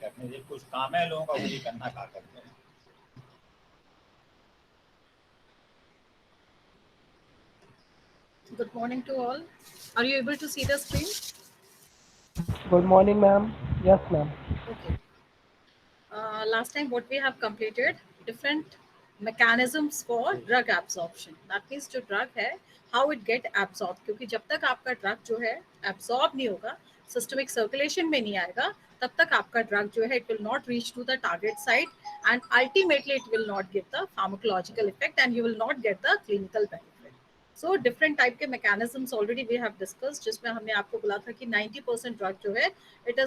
करने से कुछ काम है लोगों का, वो भी करना खा करते हैं। Good morning to all. Are you able to see the screen? Good morning, ma'am. Yes, ma'am. Okay. Last time what we have completed, different mechanisms for drug absorption. That means जो drug है, how it get absorbed. क्योंकि जब तक आपका drug जो है absorb नहीं होगा, systemic circulation में नहीं आएगा, तब तक आपका drug जो है, it will not reach to the target site, and ultimately it will not give the pharmacological effect, and you will not get the clinical benefit. So different type के mechanisms already we have discuss, जिसमें हमने आपको बोला था कि 90% drug जो है it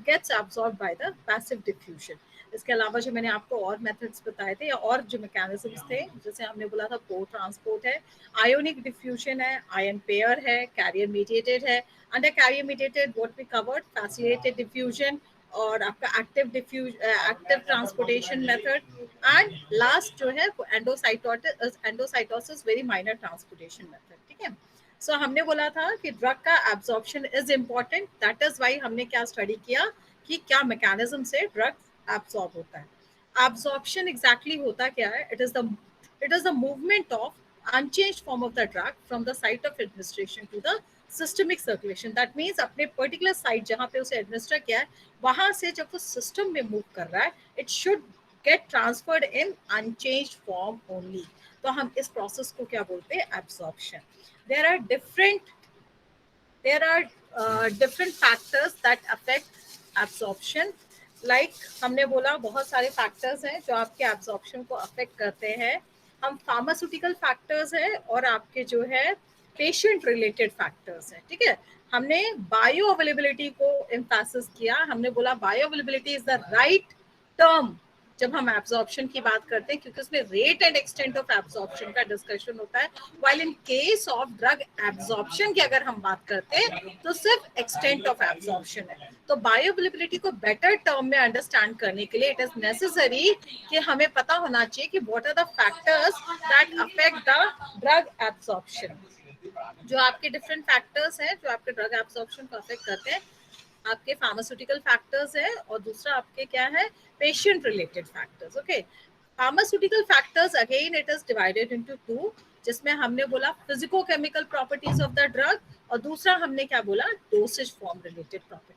gets absorb by the passive diffusion. इसके अलावा जो मैंने आपको और मेथड्स बताए थे या और जो मैकेनिज्म्स थे, जैसे हमने बोला था को ट्रांसपोर्ट है, आयोनिक डिफ्यूजन है, आयन पेयर है, कैरियर मीडिएटेड है। Under carrier mediated what we covered, facilitated diffusion और आपका active transportation method, and last जो है endocytosis very minor transportation method. ठीक है, सो हमने बोला था कि ड्रग का absorption is important, that is why हमने क्या स्टडी किया कि क्या मैकेनिज्म से ड्रग एब्सॉर्ब होता है। एब्जॉर्प्शन एग्जैक्टली होता क्या है, it is the movement of unchanged form of the drug from the site of administration to the systemic circulation. That means अपने पर्टिकुलर साइट जहां पे उसे एडमिनिस्टर किया है, वहां से जब वो सिस्टम में मूव कर रहा है, it should get transferred in unchanged form only. तो हम इस प्रोसेस को क्या बोलते हैं, absorption. There are different factors that affect absorption. Like हमने बोला बहुत सारे फैक्टर्स हैं जो आपके एब्जॉर्प्शन को अफेक्ट करते हैं। हम फार्मास्यूटिकल फैक्टर्स हैं और आपके जो है पेशेंट रिलेटेड फैक्टर्स हैं। ठीक है, हमने बायो अवेलेबिलिटी को एम्फेसिस किया, हमने बोला bio availability is the right term जब हम एब्जॉर्प्शन की बात करते हैं, क्योंकि उसमें rate and extent of absorption का डिस्कशन होता है। While in case of drug absorption की अगर हम बात करते हैं तो सिर्फ एक्सटेंट ऑफ एब्जॉर्प्शन है। तो बायोअवेलेबिलिटी को बेटर टर्म में अंडरस्टैंड करने के लिए इट इज नेसेसरी कि हमें पता होना चाहिए कि what are the factors that affect the drug absorption. जो आपके डिफरेंट फैक्टर्स हैं जो आपके ड्रग एब्जॉर्प्शन को अफेक्ट करते हैं, आपके फार्मास्यूटिकल फैक्टर्स है और दूसरा आपके क्या है, patient related factors. Okay, pharmaceutical factors again it is divided into two, जिसमें हमने बोला physico chemical properties of the drug और दूसरा हमने क्या बोला, dosage form related properties.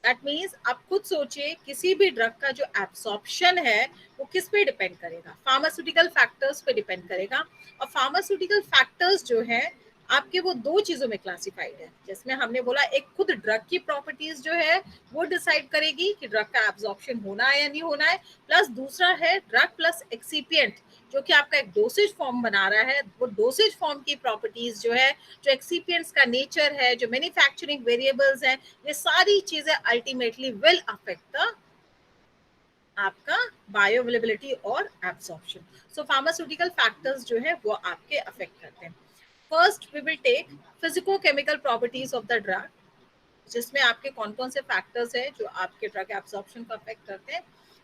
That means आप खुद सोचिए किसी भी ड्रग का जो एब्सॉर्प्शन है वो किस पे डिपेंड करेगा, फार्मास्यूटिकल फैक्टर्स पे डिपेंड करेगा। और फार्मास्यूटिकल फैक्टर्स जो है आपके वो दो चीजों में क्लासिफाइड है, जिसमें हमने बोला एक खुद ड्रग की प्रॉपर्टीज जो है वो डिसाइड करेगी कि ड्रग का एब्जॉर्प्शन होना है या नहीं होना है, प्लस दूसरा है ड्रग प्लस एक्सिपिएंट जो कि आपका एक डोसेज फॉर्म बना रहा है, वो डोसेज फॉर्म की प्रॉपर्टीज जो है, जो एक्सिपिएंट्स का नेचर है, जो मैन्युफैक्चरिंग वेरिएबल्स हैं, ये सारी चीजें अल्टीमेटली विल अफेक्ट द आपका बायो अवेलेबिलिटी और एब्जॉर्प्शन। सो फार्मास्यूटिकल फैक्टर्स जो है वो आपके अफेक्ट करते हैं। First we will take physicochemical properties of the drug, जिसमें आपके कौन कौन से फैक्टर्स है जो आपके ड्रग एब्जॉर्प्शन को अफेक्ट करते हैं।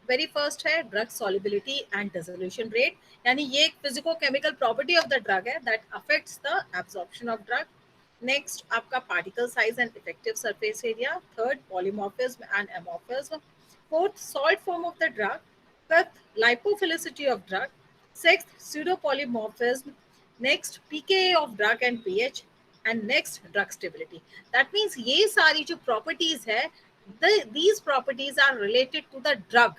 वेरी फर्स्ट है drug solubility and dissolution rate, यानी ये एक physico chemical property of the drug है that affects the absorption of drug. Next आपका particle size and effective surface area. Third polymorphism and amorphism. Fourth salt form of the drug. Fifth lipophilicity of drug. Sixth pseudopolymorphism. Next pKa of drug and pH. And next drug stability. That means ये सारी जो properties है, these properties are related to the drug.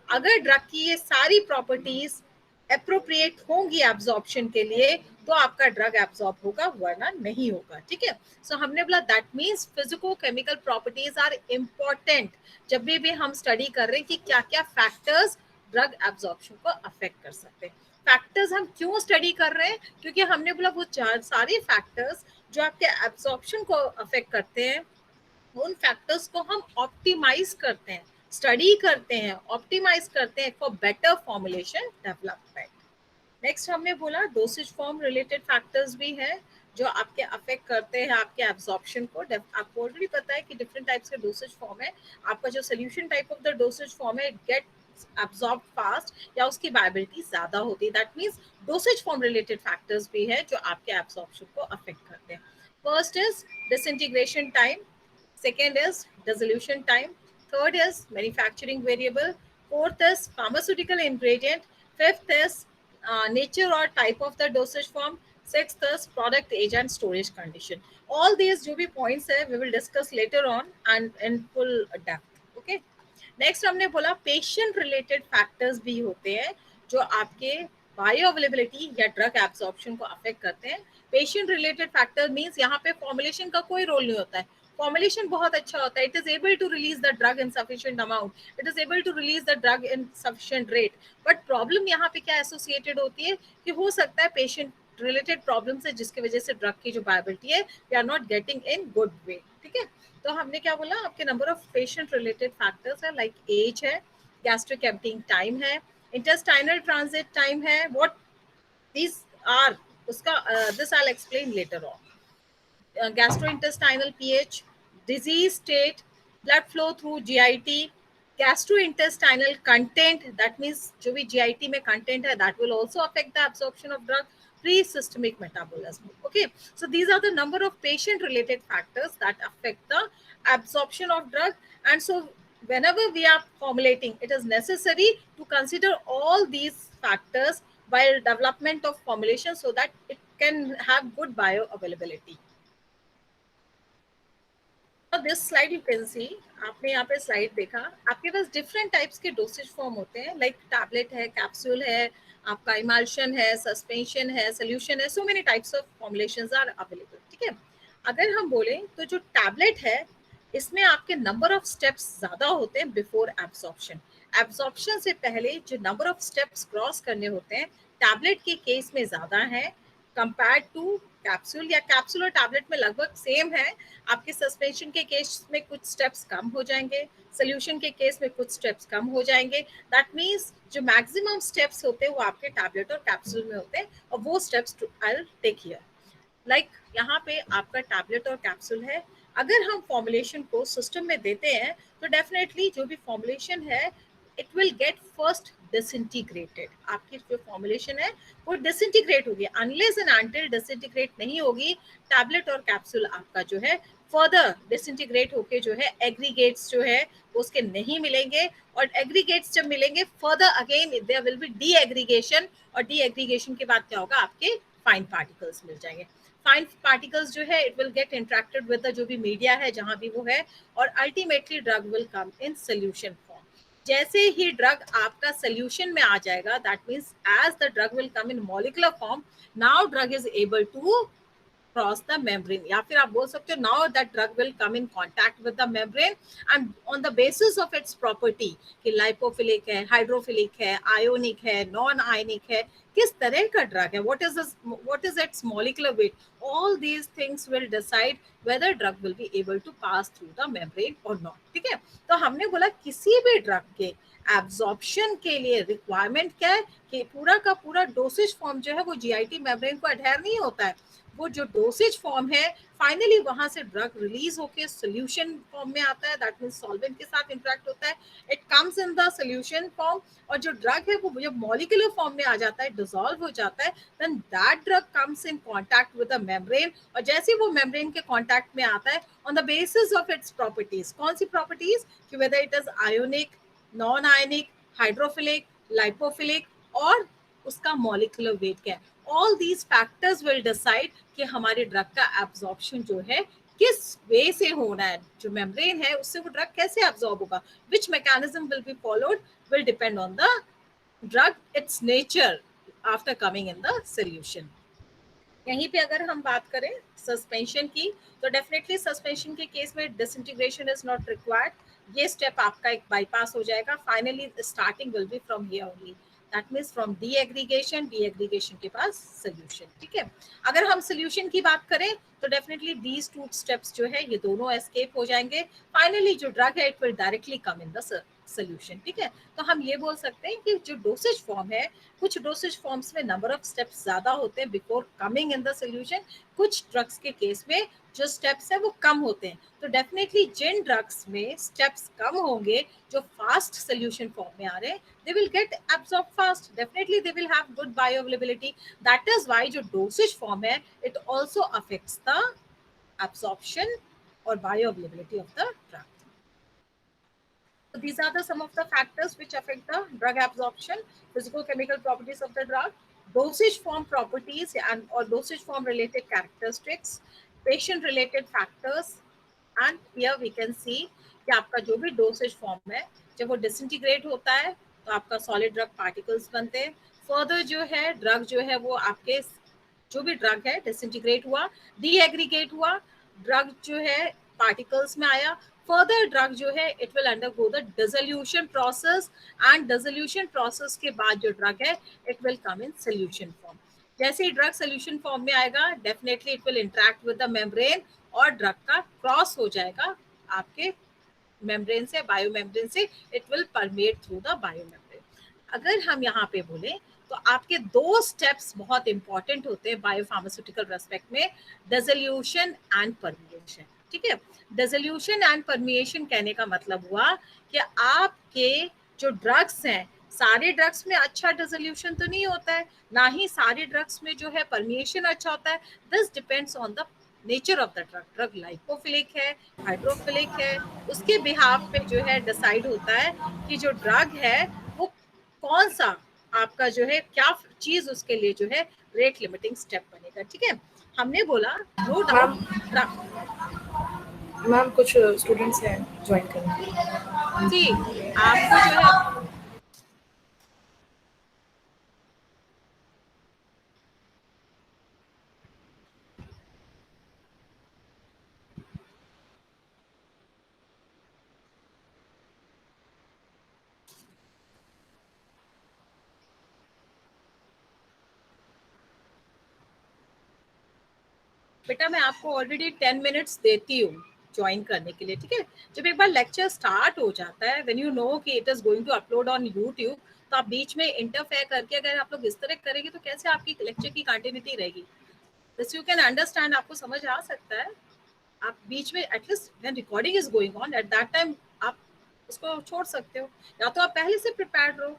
अगर drug की ये सारी properties appropriate होंगी absorption के लिए तो आपका ड्रग एब्जॉर्ब होगा, वरना नहीं होगा। ठीक है, सो हमने बोला that means physicochemical properties are important जब भी हम स्टडी कर रहे हैं कि क्या क्या फैक्टर्स ड्रग एब्जॉर्प्शन को अफेक्ट कर सकते हैं। फैक्टर्स हम क्यों स्टडी कर रहे हैं, क्योंकि हमने बोला वो चार सारे फैक्टर्स जो आपके एब्जॉर्प्शन को अफेक्ट करते हैं, उन फैक्टर्स को हम ऑप्टिमाइज करते हैं, स्टडी करते हैं, ऑप्टिमाइज करते हैं for better formulation development. Next हमने बोला डोसेज फॉर्म रिलेटेड फैक्टर्स भी हैं जो आपके अफेक्ट करते हैं आपके एब्जॉर्प्शन को। आपको ऑलरेडी पता है कि डिफरेंट टाइप्स के डोसेज फॉर्म है। आपका जो solution type of the dosage form है गेट एब्जॉर्ब फास्ट या उसकी वायबिलिटी ज्यादा होती है। That means dosage form related factors भी है जो आपके एब्जॉर्प्शन को अफेक्ट करते हैं। First is disintegration time, second is dissolution time, Third is manufacturing variable. Fourth is pharmaceutical ingredient. Fifth is nature or type of the dosage form. Sixth is product age and storage condition. All these जो भी points है we will discuss later on and in full depth. Okay. Next हमने बोला patient related factors भी होते हैं जो आपके बायो अवेलेबिलिटी या ड्रग एब्जॉर्प्शन को अफेक्ट करते हैं. पेशेंट रिलेटेड फैक्टर मींस यहाँ पे फॉर्मुलेशन का कोई रोल नहीं होता है. फॉर्मुलेशन बहुत अच्छा होता है. It is able to release the drug in sufficient amount, it is able to release the drug in sufficient rate. But problem यहाँ पे क्या एसोसिएटेड होती है कि हो सकता है पेशेंट रिलेटेड प्रॉब्लम है जिसकी वजह से ड्रग की जो वायबिलिटी है we are not getting in good way. ठीक है. तो हमने क्या बोला आपके number of patient related factors है लाइक एज है, गैस्ट्रिक एम्प्टिंग टाइम है, इंटेस्टाइनल ट्रांजिट टाइम है. व्हाट दीज आर उसका this I will explain later on. gastrointestinal pH, disease state, blood flow through GIT, gastrointestinal content, that means जो भी GIT में content है that will also affect the absorption of drug, pre-systemic metabolism. Okay, so these are the number of patient related factors that affect the absorption of drug. And so whenever we are formulating, it is necessary to consider all these factors while development of formulation so that it can have good bioavailability. This slide you can see, आपने यहाँ पे slide देखा, आपके पास different types के dosage form होते हैं like tablet है, capsule है, आपका इमल्शन है, सस्पेंशन है, सोल्यूशन है. So many types of formulations are available. ठीक है. अगर हम बोलें तो जो टैबलेट है इसमें आपके नंबर ऑफ स्टेप्स ज्यादा होते हैं बिफोर एब्जॉर्प्शन. एब्जॉर्प्शन से पहले जो नंबर ऑफ स्टेप्स क्रॉस करने होते हैं टैबलेट के केस में ज्यादा है कंपेयर टू कैप्सूल. या कैप्सूल और टैबलेट में लगभग सेम है. आपके सस्पेंशन के केस में कुछ स्टेप्स कम हो जाएंगे, सोल्यूशन के केस में कुछ स्टेप्स कम हो जाएंगे. दैट मींस जो मैक्सिमम स्टेप्स होते हैं वो आपके टैबलेट और कैप्सूल में होते हैं और वो steps I will take here. Like यहाँ पे आपका टैबलेट और कैप्सूल है. अगर हम फॉर्मुलेशन को सिस्टम में देते हैं तो डेफिनेटली जो भी फॉर्मुलेशन है it will get first disintegrated. आपकी जो फॉर्मुलेशन है वो डिसइंटीग्रेट होगी. अनलेस एंड अनटिल डिसइंटीग्रेट नहीं होगी टैबलेट और कैप्सूल आपका जो है फर्दर डिसइंटीग्रेट होके जो है एग्रीगेट्स जो है उसके नहीं मिलेंगे. और एग्रीगेट्स जब मिलेंगे further again there will be deaggregation. और डी एग्रीगेशन के बाद क्या होगा आपके फाइन पार्टिकल्स मिल जाएंगे. फाइन पार्टिकल्स जो है it will get interacted with the जो भी मीडिया है जहां भी वो है और ultimately drug will come in solution form. जैसे ही ड्रग आपका सोल्यूशन में आ जाएगा that means as the drug will come in molecular form now drug is able to cross the membrane. या फिर आप बोल सकते हो now that drug will come in contact with the membrane and on the basis of it's property कि lipophilic है, hydrophilic है, ionic है, नॉन आयोनिक है, किस तरह का ड्रग है, what is its molecular weight, all these things will decide whether drug will be able to pass through the membrane or not. ठीक है. तो हमने बोला किसी भी ड्रग के एब्जॉर्प्शन के लिए रिक्वायरमेंट क्या है कि पूरा का पूरा डोसेज फॉर्म जो है वो जीआईटी मेम्ब्रेन को अडहेयर नहीं होता है. वो जो डोसेज फॉर्म है फाइनली वहां से ड्रग रिलीज होके सोल्यूशन फॉर्म में आता है. दैट मींस सॉल्वेंट के साथ इंटरेक्ट होता है, it comes in the solution form. और जो ड्रग है वो जब मॉलिक्यूलर फॉर्म में आ जाता है, डिसॉल्व हो जाता है, then that drug comes in contact with the membrane. और जैसे वो मेम्ब्रेन के कांटेक्ट में आता है on the basis of its properties, कौन सी प्रॉपर्टीज कि whether it is ionic, non ionic, hydrophilic, lipophilic और उसका मॉलिक्यूलर वेट क्या है. All these factors will decide कि हमारे ड्रग का एब्जॉर्प्शन जो है किस वे से होना है. जो मेम्ब्रेन है उससे वो ड्रग कैसे एब्जॉर्ब होगा, which mechanism will be followed will depend on the drug, it's nature after coming in the solution. यहीं पे अगर हम बात करें सस्पेंशन की तो डेफिनेटली सस्पेंशन के केस में डिसइंटीग्रेशन इज नॉट रिक्वायर्ड. ये स्टेप आपका एक बाईपास हो जाएगा. Finally starting will be from here only. That means from D aggregation के पास सोल्यूशन. ठीक है. अगर हम सोल्यूशन की बात करें तो डेफिनेटली दीज टू स्टेप्स जो है ये दोनों एस्केप हो जाएंगे. फाइनली जो ड्रग है it will directly come in the solution. ठीक है. तो हम ये बोल सकते हैं कि जो डोसेज फॉर्म है कुछ डोसेज फॉर्म्स में नंबर ऑफ स्टेप्स ज्यादा होते हैं before coming in the solution. कुछ ड्रग्स के केस में जो स्टेप्स है वो कम होते हैं. तो डेफिनेटली जिन ड्रग्स में स्टेप्स कम होंगे जो फास्ट सोल्यूशन फॉर्म में आ रहे हैं they will get absorbed fast. Definitely they will have good bioavailability. That is why जो dosage form है it also affects the absorption or bioavailability of the drug. these are the some of the factors which affect the drug absorption, physical chemical properties of the drug, dosage form properties and or dosage form related characteristics, patient related factors, and here we can see कि आपका जो भी dosage form है जब वो disintegrate होता है तो आपका सॉलिड ड्रग पार्टिकल्स बनते हैं। फर्दर जो है ड्रग जो है वो आपके जो भी ड्रग है डिसइंटीग्रेट हुआ, डीएग्रीगेट हुआ, ड्रग जो है पार्टिकल्स में आया। फर्दर ड्रग जो है it will undergo the dissolution process and dissolution process के बाद जो ड्रग है it will come in solution form. जैसे ही ड्रग सोल्यूशन फॉर्म में आएगा definitely it will interact with the membrane और ड्रग का क्रॉस हो जाएगा आपके मेम्ब्रेन से, बायो मेम्ब्रेन से, it will permeate through the bio membrane. अगर हम यहाँ पे बोले तो आपके दो स्टेप्स बहुत इंपॉर्टेंट होते हैं बायोफार्मास्यूटिकल रेस्पेक्ट में, डिसोल्यूशन एंड परमिएशन। ठीक है, डिसोल्यूशन एंड परमिएशन कहने का मतलब हुआ कि आपके जो ड्रग्स हैं सारे ड्रग्स में अच्छा डिसोल्यूशन तो नहीं होता है, ना ही सारे ड्रग्स में जो है परमिएशन अच्छा होता है। This depends on the nature of the drug. Drug lipophilic है, हाइड्रोफिलिक है, उसके बिहाफ पे जो है डिसाइड होता है कि जो ड्रग है वो कौन सा आपका जो है क्या चीज उसके लिए जो है रेट लिमिटिंग स्टेप बनेगा। ठीक है, हमने बोला नो डाउट मैम कुछ स्टूडेंट्स हैं ज्वाइन करने। जी, आपको जो है बेटा मैं आपको ऑलरेडी 10 मिनट्स देती हूँ ज्वाइन करने के लिए। ठीक है, जब एक बार लेक्चर स्टार्ट हो जाता है, व्हेन यू नो कि it is going to upload on YouTube, तो आप बीच में इंटरफेयर करके अगर आप लोग इस तरह करेंगे तो कैसे आपकी लेक्चर की कंटिन्यूटी रहेगी। दिस यू कैन अंडरस्टैंड, आपको समझ आ सकता है। आप बीच में at least when recording is going on at that time आप उसको छोड़ सकते हो, या तो आप पहले से प्रिपेयर रहो।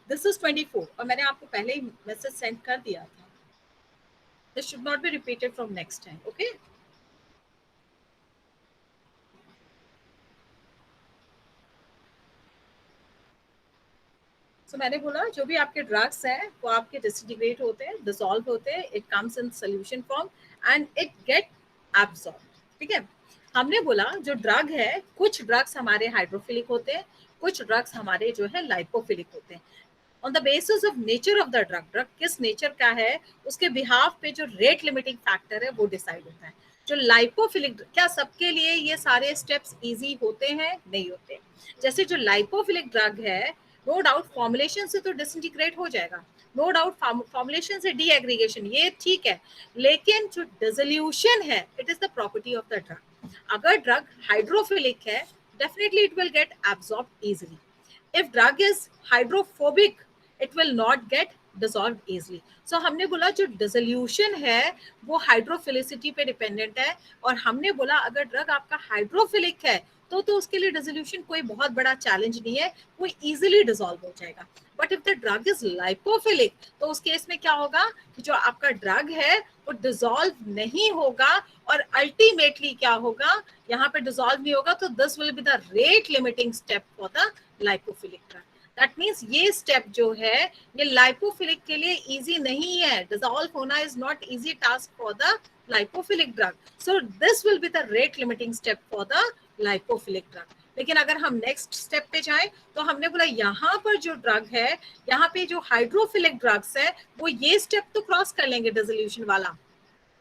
दिस इज 24 और मैंने आपको पहले ही मैसेज सेंड कर दिया था। This should not be repeated from next time, okay? So मैंने बोला जो भी आपके ड्रग्स हैं वो आपके डिसइंटीग्रेट होते हैं, डिसॉल्व होते हैं, it comes in solution form and it get absorbed. ठीक है, हमने बोला जो ड्रग है कुछ ड्रग्स हमारे हाइड्रोफिलिक होते हैं, कुछ ड्रग्स हमारे जो है लाइपोफिलिक होते हैं। On the basis of nature of the drug, drug किस नेचर का है उसके बिहाफ पे जो रेट लिमिटिंग फैक्टर है वो डिसाइड होता है। जो लाइपोफिलिक, क्या सबके लिए ये सारे स्टेप्स इजी होते हैं? नहीं होते। जैसे जो लाइपोफिलिक ड्रग है नो डाउट फॉर्मुलेशन से तो डिसइंटीग्रेट हो जाएगा, नो डाउट फॉर्मुलेशन से डीएग्रीगेशन, ये ठीक है, लेकिन जो डिसोल्यूशन है it is the property of the drug. अगर ड्रग हाइड्रोफिलिक है definitely it will gate absorbed easily. If drug is hydrophobic, it will not get dissolved easily. So हमने बोला जो डिसोल्यूशन है वो हाइड्रोफिलिसिटी पे डिपेंडेंट है, और हमने बोला अगर ड्रग आपका हाइड्रोफिलिक है तो उसके लिए डिसोल्यूशन कोई बहुत बड़ा चैलेंज नहीं है, वो इजीली डिसॉल्व हो जाएगा। But if the drug is lipophilic तो उस केस में क्या होगा कि जो आपका ड्रग है वो डिसॉल्व नहीं होगा, और अल्टीमेटली क्या होगा, यहाँ पे डिसॉल्व नहीं होगा, तो this will be the rate limiting step for the lipophilic drug. That means ये स्टेप जो है ये लाइपोफिलिक के लिए इजी नहीं है, डिसॉल्व होना is not easy task for the lipophilic drug, so this will be the rate limiting step for the lipophilic drug. लेकिन अगर हम नेक्स्ट स्टेप पे जाएं तो हमने बोला यहाँ पर जो ड्रग है, यहाँ पे जो हाइड्रोफिलिक ड्रग्स है वो ये स्टेप तो क्रॉस कर लेंगे डिसोल्यूशन वाला,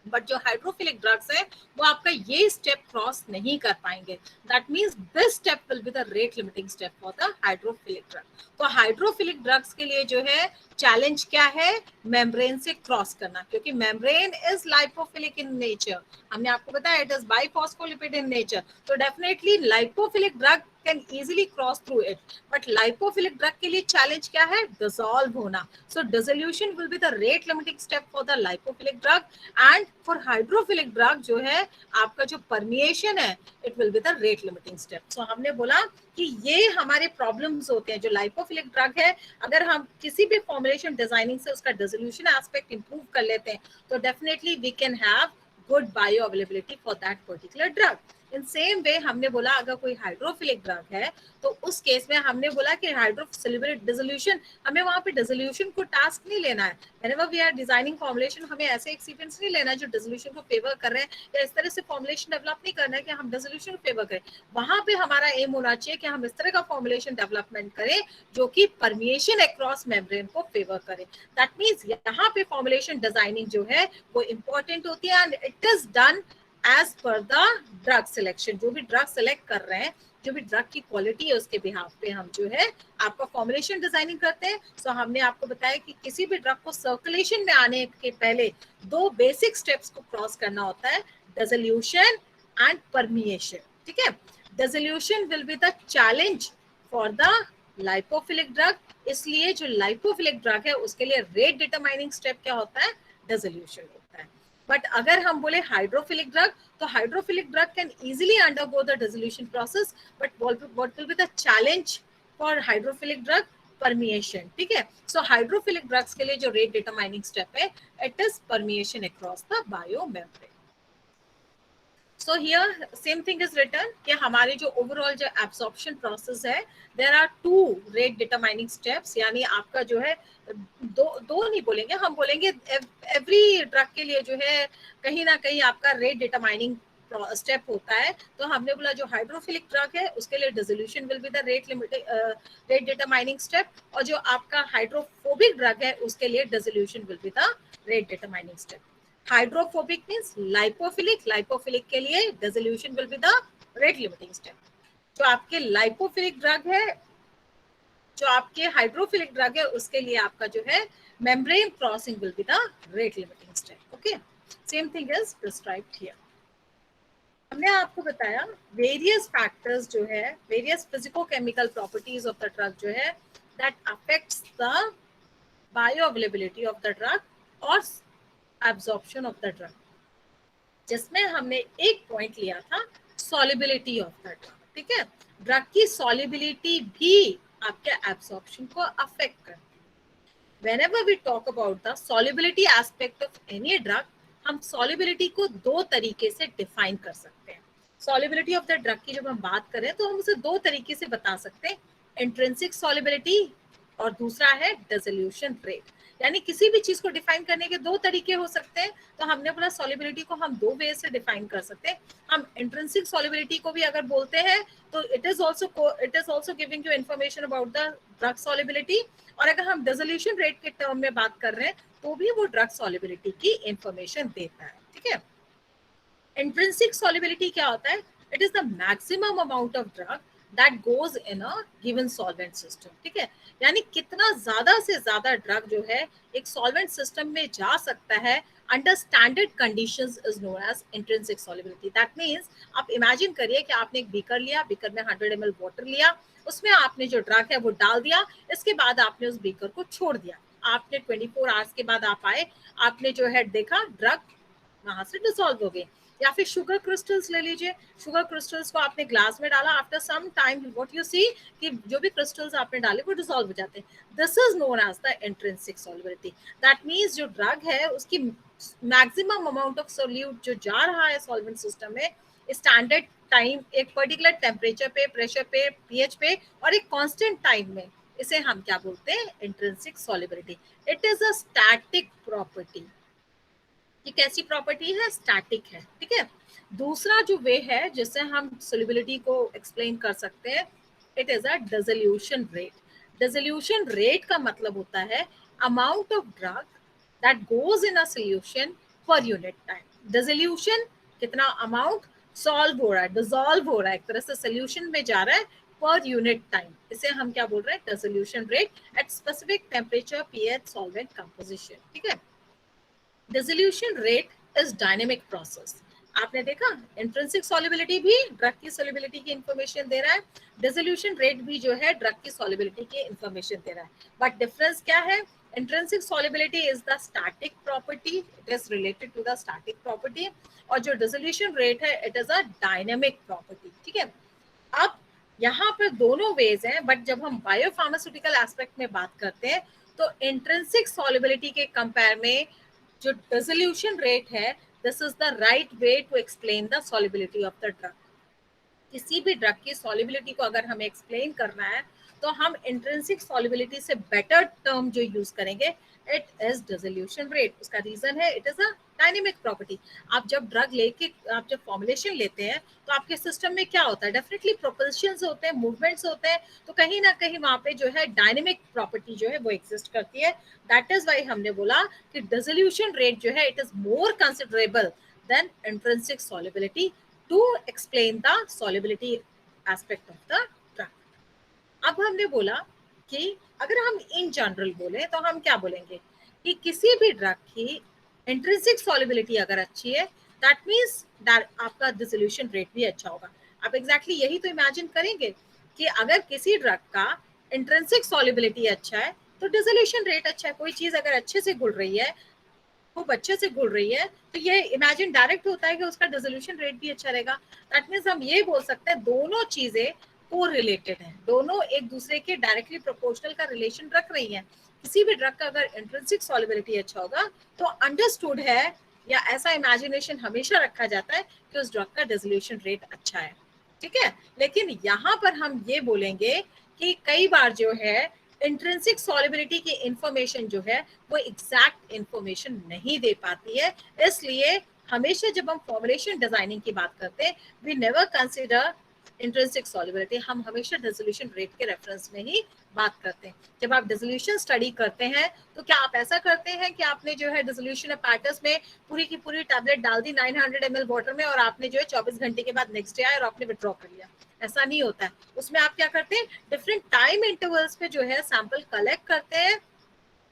बट जो हाइड्रोफिलिक ड्रग्स है वो आपका ये स्टेप क्रॉस नहीं कर पाएंगे। That means this step will be the rate limiting step for the hydrophilic drug. तो हाइड्रोफिलिक ड्रग्स के लिए जो है चैलेंज क्या है, मेम्ब्रेन से क्रॉस करना, क्योंकि membrane is lipophilic in nature. हमने आपको बताया इट इज बाइफॉस्फोलिपिड इन नेचर, तो definitely lipophilic drug can easily cross through it, but lipophilic drug के लिए challenge क्या है, dissolve होना। So dissolution will be the rate limiting step for the lipophilic drug, and for hydrophilic drug जो है आपका जो permeation है it will be the rate limiting step। So हमने बोला कि ये हमारे problems होते हैं। जो lipophilic drug है अगर हम किसी भी formulation designing से उसका dissolution aspect improve कर लेते हैं तो definitely we can have good bioavailability for that particular drug। In same way हमने बोला अगर कोई हाइड्रोफिलिक ड्रग है तो उस केस में हमने बोला कि हाइड्रोफिलिक डिसोल्यूशन, हमें वहां पे डिसोल्यूशन को टास्क नहीं लेना है। Whenever we are designing formulation, हमें ऐसे एक्सिपिएंट्स नहीं लेना है जो डिसोल्यूशन को फेवर कर रहे हैं, या इस तरह से फॉर्मुलेशन डेवलप नहीं करना है कि हम डिसोल्यूशन को फेवर करें। वहां पे हमारा एम होना चाहिए कि हम इस तरह का फॉर्मुलेशन डेवलपमेंट करें जो कि परमिएशन अक्रॉस मेम्ब्रेन को फेवर करे। दैट मींस यहाँ पे फॉर्मुलेशन डिजाइनिंग जो है वो इंपॉर्टेंट होती है, and it is done as per the drug selection. जो भी ड्रग सिलेक्ट कर रहे हैं, जो भी ड्रग की क्वालिटी है उसके बिहाफ पे हम जो है आपका फॉर्मुलेशन डिजाइनिंग करते हैं। सो हमने आपको बताया कि किसी भी ड्रग को सर्कुलेशन में आने के पहले 2 बेसिक स्टेप्स को क्रॉस करना होता है, डिसोल्यूशन एंड परमिएशन। ठीक है, dissolution will be the challenge for the lipophilic drug, इसलिए जो लाइपोफिलिक ड्रग है उसके लिए रेट डिटरमाइनिंग स्टेप क्या होता है, डिसोल्यूशन होता है। बट अगर हम बोले हाइड्रोफिलिक ड्रग, तो hydrophilic drug can easily undergo the dissolution process, but what will be the challenge for hydrophilic drug, permeation. ठीक है, सो हाइड्रोफिलिक ड्रग्स के लिए जो रेट डिटरमाइनिंग स्टेप है, it is permeation across the bio membrane. So here same thing is written कि हमारे जो overall जो absorption process है, there are 2 rate determining steps, यानी आपका जो है दो नहीं बोलेंगे, हम बोलेंगे every drug के लिए जो है कहीं ना कहीं आपका rate determining स्टेप होता है। तो हमने बोला जो हाइड्रोफिलिक ड्रग है उसके लिए dissolution will be the rate determining step, और जो आपका हाइड्रोफोबिक ड्रग है उसके लिए dissolution will be the rate determining step. Hydrophobic means lipophilic, lipophilic के लिए dissolution will be the rate limiting step. जो आपके लाइपोफिलिक ड्रग है, जो आपके हाइड्रोफिलिक ड्रग है उसके लिए आपका जो है membrane crossing will be the rate limiting step. Okay, same thing is prescribed here. हमने आपको बताया वेरियस फैक्टर्स जो है, various physico-chemical properties of the drug जो है that affects the bio availability of the drug और एब्जॉर्प्शन ऑफ द ड्रग, जिसमें हमने एक पॉइंट लिया था सॉल्युबिलिटी ऑफ द ड्रग। ठीक है, ड्रग की सॉल्युबिलिटी भी आपके एब्जॉर्प्शन को अफेक्ट करती है। Whenever we talk about the solubility aspect of any drug, हम सॉल्युबिलिटी को 2 तरीके से डिफाइन कर सकते हैं। सॉल्युबिलिटी ऑफ द ड्रग की जब हम बात करें तो हम उसे 2 तरीके से बता सकते हैं, इंट्रिंसिक सॉल्युबिलिटी और दूसरा है डिसोल्यूशन रेट। यानी किसी भी चीज को डिफाइन करने के 2 तरीके हो सकते हैं। तो हमने बोला सॉल्युबिलिटी को हम 2 वे से डिफाइन कर सकते हैं। हम इंट्रिंसिक सॉल्युबिलिटी को भी अगर बोलते हैं तो it is also giving you information about the drug solubility, और अगर हम डिसोल्यूशन रेट के टर्म में बात कर रहे हैं तो भी वो ड्रग सॉल्युबिलिटी की इंफॉर्मेशन देता है। ठीक है, इंट्रिंसिक सॉल्युबिलिटी क्या होता है, it is the maximum amount of drug that goes in a given solvent system। ठीक है, यानी कितना ज्यादा से ज्यादा ड्रग जो है एक सॉल्वेंट सिस्टम में जा सकता है under standard conditions is known as intrinsic solubility. That means आप इमेजिन करिए कि आपने एक बीकर लिया, बीकर में 100 ml वाटर लिया, उसमें आपने जो ड्रग है वो डाल दिया, इसके बाद आपने उस बीकर को छोड़ दिया। आपने 24 आवर्स के बाद आप आए, आपने जो है देखा ड्रग वहां से डिसॉल्व हो गई। या फिर शुगर क्रिस्टल्स ले लीजिए, शुगर क्रिस्टल्स को आपने ग्लास में डाला, after some time what you see कि जो भी क्रिस्टल्स आपने डाले वो डिसॉल्व हो जाते हैं। This is known as the intrinsic solubility. That means जो ड्रग है उसकी मैक्सिमम अमाउंट ऑफ सोल्यूट जो जा रहा है सॉल्वेंट सिस्टम में स्टैंडर्ड टाइम, एक पर्टिकुलर टेम्परेचर पे, प्रेशर पे, पीएच पे और एक कांस्टेंट टाइम में, इसे हम क्या बोलते हैं, intrinsic solubility. It is a static property. ये कैसी प्रॉपर्टी है, स्टैटिक है। ठीक है, दूसरा जो वे है जिससे हम सॉल्युबिलिटी को एक्सप्लेन कर सकते हैं, it is a dissolution rate. Dissolution rate का मतलब होता है amount of drug that goes in a solution per unit time. Dissolution कितना अमाउंट सॉल्व हो रहा है, डिसॉल्व हो रहा है, एक तरह से सॉल्यूशन में जा रहा है पर यूनिट टाइम, इसे हम क्या बोल रहे हैं, dissolution rate at specific temperature, pH, solvent composition. ठीक है, dissolution rate is dynamic process. आपने देखा इंट्रिंसिक सॉल्युबिलिटी भी ड्रग की सॉल्युबिलिटी की इंफॉर्मेशन दे रहा है, डिसोल्यूशन रेट भी जो है ड्रग की सॉल्युबिलिटी की इंफॉर्मेशन दे रहा है। बट डिफरेंस क्या है, intrinsic solubility is the static property, it is related to the static property, और जो डिसोल्यूशन रेट है it is a dynamic property. ठीक है, अब यहाँ पर दोनों वेज हैं, बट जब हम बायोफार्मास्यूटिकल एस्पेक्ट में बात करते हैं तो इंट्रिंसिक सॉल्युबिलिटी के कंपेयर में जो डिसोल्यूशन रेट है, this is the right way to explain the solubility of the drug. किसी भी ड्रग की सॉल्युबिलिटी को अगर हमें एक्सप्लेन करना है तो हम इंट्रिंसिक सॉल्युबिलिटी से बेटर टर्म जो यूज करेंगे, इट इज डिसोल्यूशन रेट। उसका रीजन है it is a dynamic property. आप जब ड्रग लेके आप जब फॉर्मुलेशन लेते हैं तो आपके सिस्टम में क्या होता है, डेफिनेटली प्रोपल्शंस होते हैं, मूवमेंट्स होते हैं, तो कहीं ना कहीं वहां पे जो है डायनेमिक प्रॉपर्टी जो है वो एग्जिस्ट करती है। दैट इज वाई हमने बोला कि डिसोल्यूशन रेट जो है it is more considerable than intrinsic solubility to explain the solubility aspect of the drug. अब हमने बोला कि अगर हम इन जनरल बोले तो हम क्या बोलेंगे कि किसी भी ड्रग की इंट्रिंसिक सॉल्युबिलिटी अगर अच्छी है, दैट मींस आपका डिसोल्यूशन रेट भी अच्छा होगा। आप एग्जैक्टली यही तो इमेजिन करेंगे कि अगर किसी ड्रग का इंट्रिंसिक सॉल्युबिलिटी अच्छा है तो डिसोल्यूशन रेट अच्छा है। कोई चीज अगर अच्छे से घुल रही है, खूब अच्छे से घुल रही है, तो ये इमेजिन डायरेक्ट होता है कि उसका डिसोल्यूशन रेट भी अच्छा रहेगा। दैट मीन्स हम ये बोल सकते हैं दोनों चीजें को रिलेटेड है, दोनों एक दूसरे के डायरेक्टली प्रोपोर्शनल का रिलेशन रख रही है। किसी भी ड्रग का अगर इंट्रिंसिक सॉल्युबिलिटी अच्छा होगा तो अंडरस्टूड है या ऐसा इमेजिनेशन हमेशा रखा जाता है कि उस ड्रग का डिसोल्यूशन रेट अच्छा है। ठीक है, लेकिन यहाँ पर हम ये बोलेंगे कि कई बार जो है इंट्रिंसिक सॉल्युबिलिटी की इंफॉर्मेशन जो है वो एग्जैक्ट इंफॉर्मेशन नहीं दे पाती है। इसलिए हमेशा जब हम फॉर्मुलेशन डिजाइनिंग की बात करते हैं, we never consider intrinsic solubility, हम हमेशा डिसोल्यूशन रेट के रेफरेंस में ही बात करते हैं। जब आप डिसोल्यूशन स्टडी करते हैं तो क्या आप ऐसा करते हैं कि आपने जो है डिसोल्यूशन पैटर्स में पूरी की पूरी टैबलेट डाल दी 900 ml वाटर में और आपने जो है 24 घंटे के बाद नेक्स्ट डे आया और आपने विड्रॉ कर लिया? ऐसा नहीं होता है। उसमें आप क्या करते हैं, डिफरेंट टाइम इंटरवल्स पे जो है सैंपल कलेक्ट करते हैं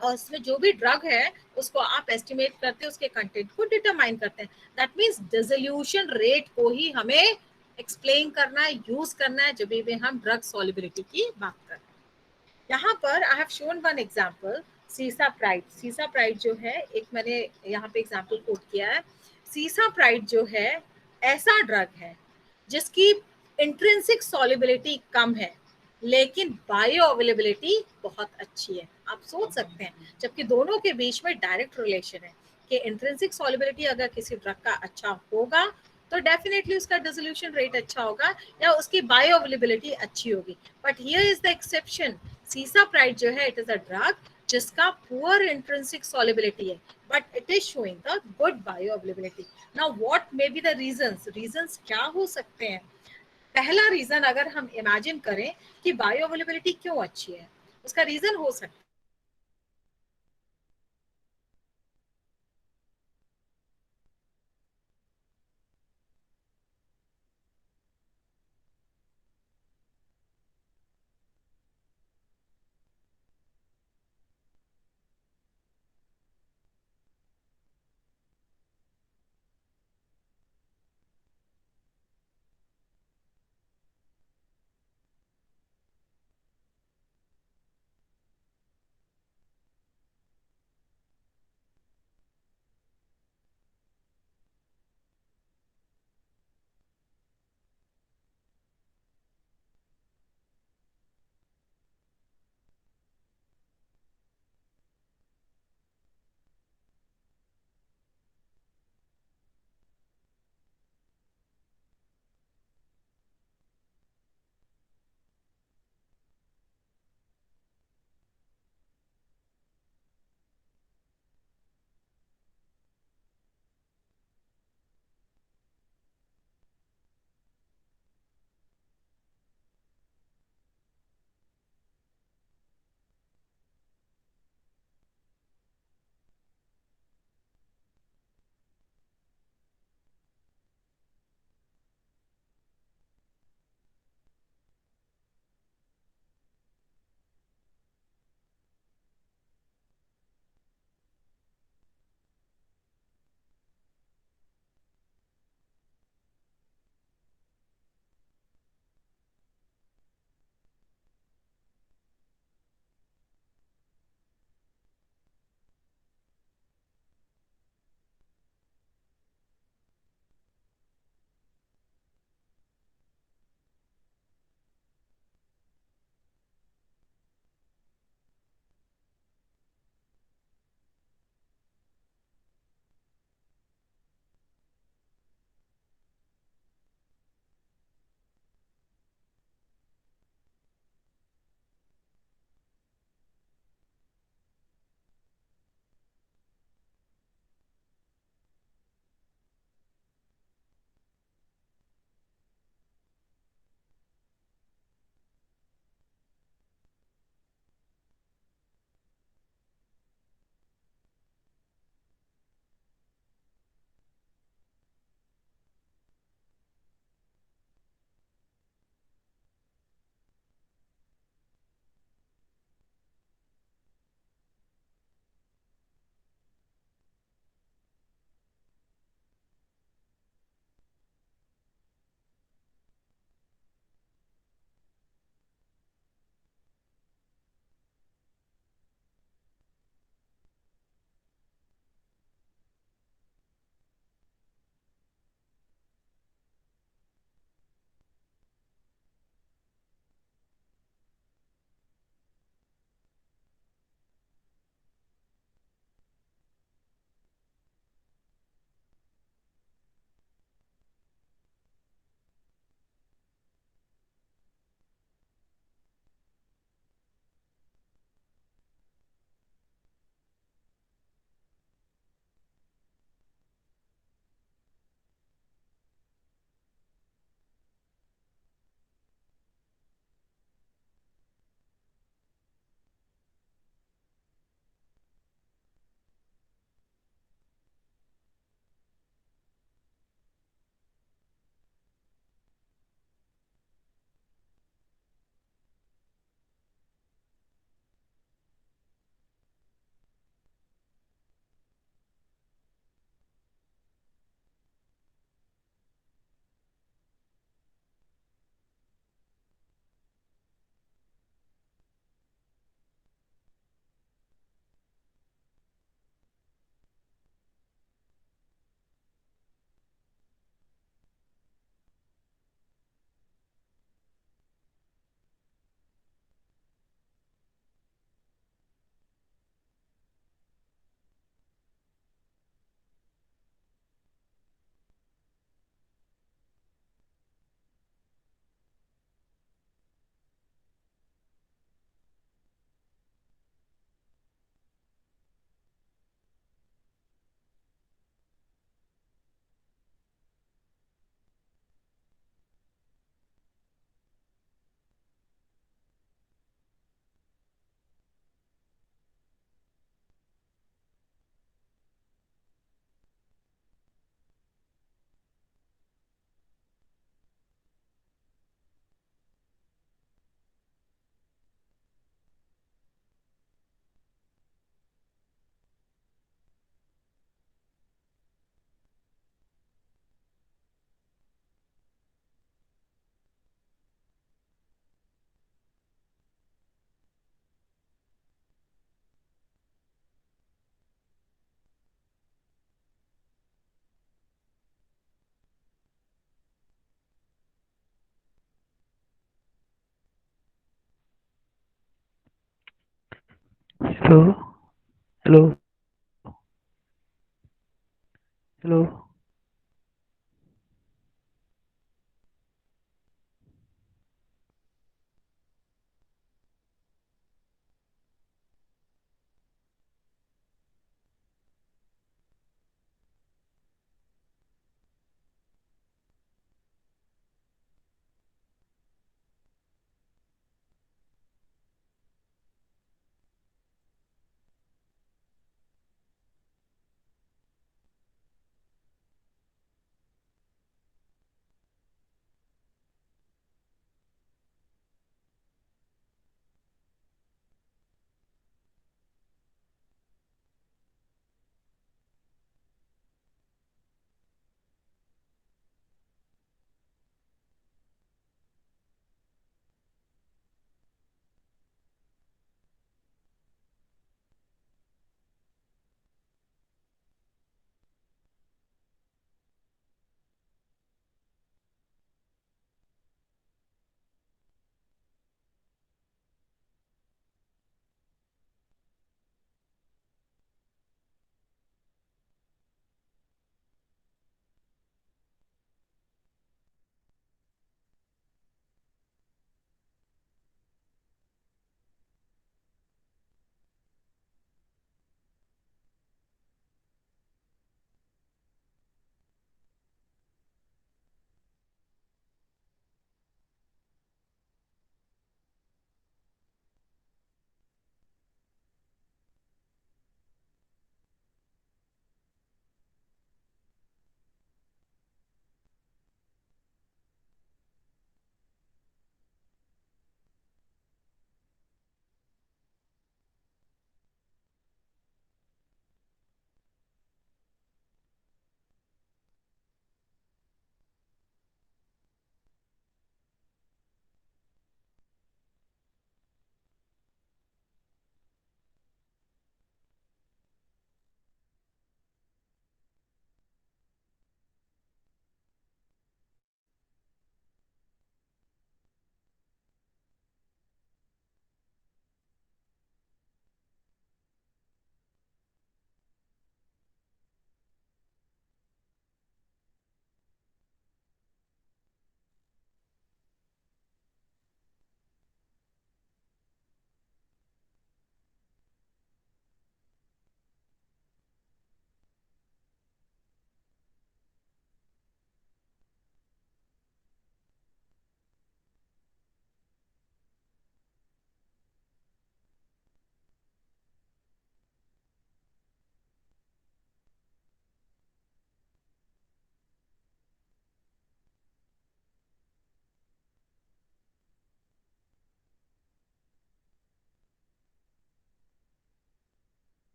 और उसमें जो भी ड्रग है उसको आप एस्टिमेट करते हैं, उसके कंटेंट को डिटरमाइन करते हैं। दैट मींस डिसोल्यूशन रेट को ही हमें एक्सप्लेन करना है, यूज करना है जब भी हम ड्रग सॉल्युबिलिटी की बात कर रहे हैं। यहाँ पर I have shown one example, सीसा प्राइड। सीसा प्राइड जो है, एक मैंने यहाँ पे एग्जांपल कोट किया है। सीसा प्राइड जो है ऐसा ड्रग है जिसकी इंट्रिंसिक सॉल्युबिलिटी कम है लेकिन बायो अवेलेबिलिटी बहुत अच्छी है। आप सोच सकते हैं, जबकि दोनों के बीच में डायरेक्ट रिलेशन है कि इंट्रिंसिक सॉल्युबिलिटी अगर किसी ड्रग का अच्छा होगा तो डेफिनेटली उसका डिसोल्यूशन रेट अच्छा होगा या उसकी बायो अवेलेबिलिटी अच्छी होगी। But here is the exception, सीसा प्राइड जो है इट इज अ ड्रग जिसका पुअर इंट्रिंसिक सॉल्युबिलिटी है but it is showing the good bio availability. Now what may be the reasons क्या हो सकते हैं? पहला रीजन अगर हम इमेजिन करें कि बायो अवेलेबिलिटी क्यों अच्छी है, उसका रीजन हो सकता है Hello. Hello. Hello.